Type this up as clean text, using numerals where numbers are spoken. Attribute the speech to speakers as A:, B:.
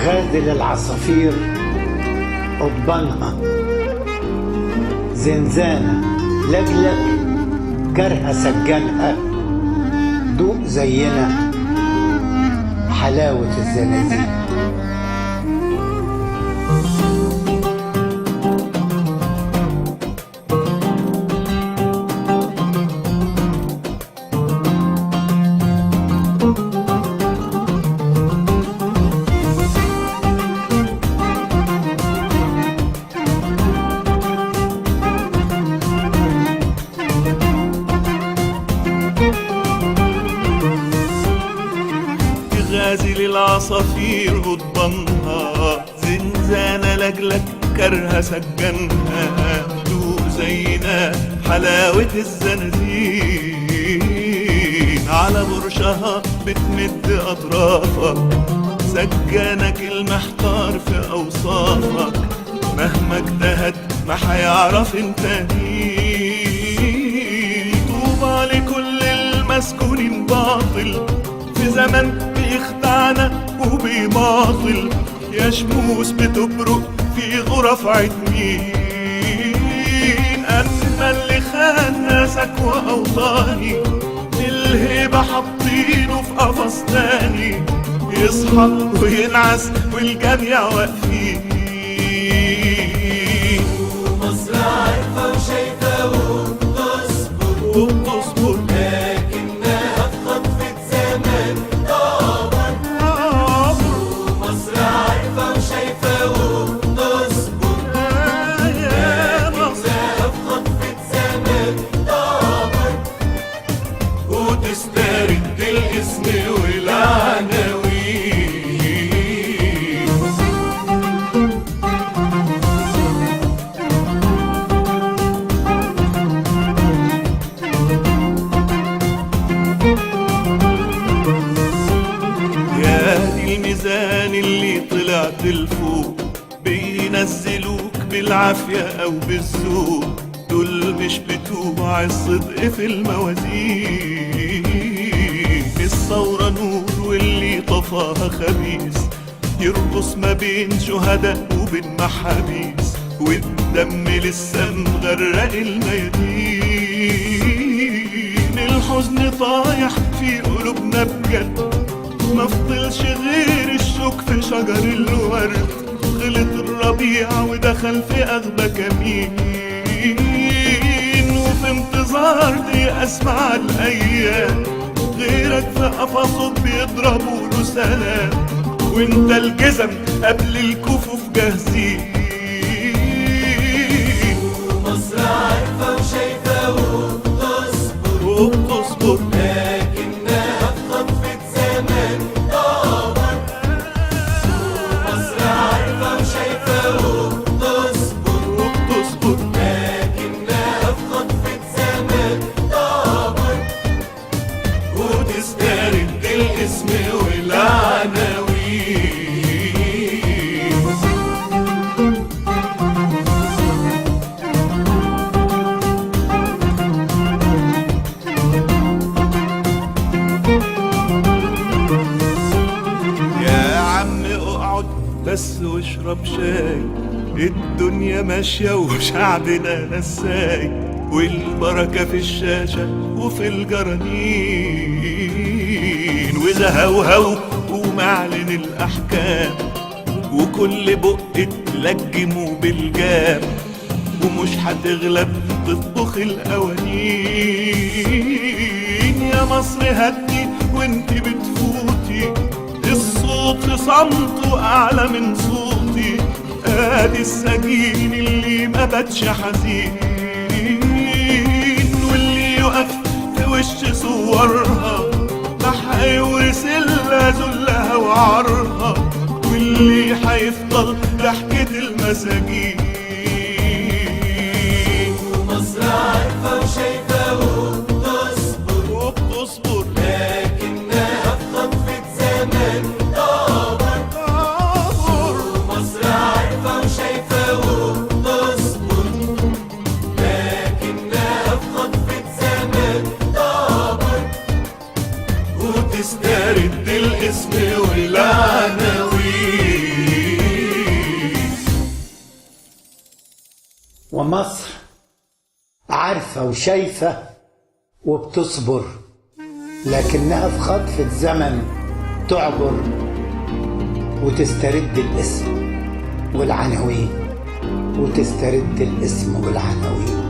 A: غازل العصافير قضبانها، زنزانة لجلج كرهة سجانها، دوق زينا حلاوة الزنازين.
B: غازل العصافير غضبانها، زنزانة لجلج كرهة سجانها، دوق زينا حلاوة الزنازين. على برشها بتمد أطرافك، سجانك المحتار في أوصافك، مهما اجتهد ما حيعرف انت مين. طوبى لكل المسكونين باطل، في زمن بيخدعنا وبيماطل، يا شموس بتبرق في غرف عتمين. أما اللي خان ناسك وأوطاني، الهيبة حاطينه في قفص تاني، يصحى وينعس والجميع واقفين.
C: مصر عارفة وشايفة وبتصبر، لكنها في خطفة زمن طابر. مصر عارفة وشايفة وبتصبر، لكنها في خطفة زمن طابر،
B: وتسترد الاسم والعناوين. الميزان اللي طلعت لفوق، بينزلوك بالعافية أو بالذوق، دول مش بتوع الصدق في الموازين. الثورة نور واللي طفاها خبيث، يرقص ما بين شهداء وبين محابيس، والدم لسه مغرق الميادين. الحزن طايح في قلوبنا بجد، ما فضلش غير الشوك في شجر الورد، غلط الربيع ودخل في أغبى كمين. وفي انتظار دي أسمع الأيام، غيرك في قفصه بيضربوا له سلام، وانت الجزم قبل الكفوف جاهزين.
C: مصر عارفة وشايفة وبتصبر، لكنها في خطفة زمن طابر. مصر عارفة وشايفة وبتصبر، لكنها في خطفة زمن طابر،
B: وتسترد الاسم والعناوين. بس واشرب شاي، الدنيا ماشية وشعبنا نساي، والبركة في الشاشة وفي الجرانين. وإذا هوهو ومعلن الأحكام، وكل بق تلجمه بالجام، ومش هتغلب تطبخ القوانين. يا مصر هدي وانت بتفوتي، الصوت في صمته أعلى من صوتي، ادي السجين اللي ما باتش حزين، واللي يقف في وش صورها ما هيورث إلا ذلها وعارها، واللي هيفضل ضحكة المساجين.
C: مصر عارفة وشايفة وبتصبر، لكنها في خطفة زمن طابر. مصر عارفة وشايفة وبتصبر، لكنها في خطفة زمن طابر،
B: وتسترد الاسم والعناوين.
A: ومصر عارفة وشايفة وبتصبر، لكنها في خطف الزمن تعبر وتسترد الاسم والعناوين، وتسترد الاسم والعناوين.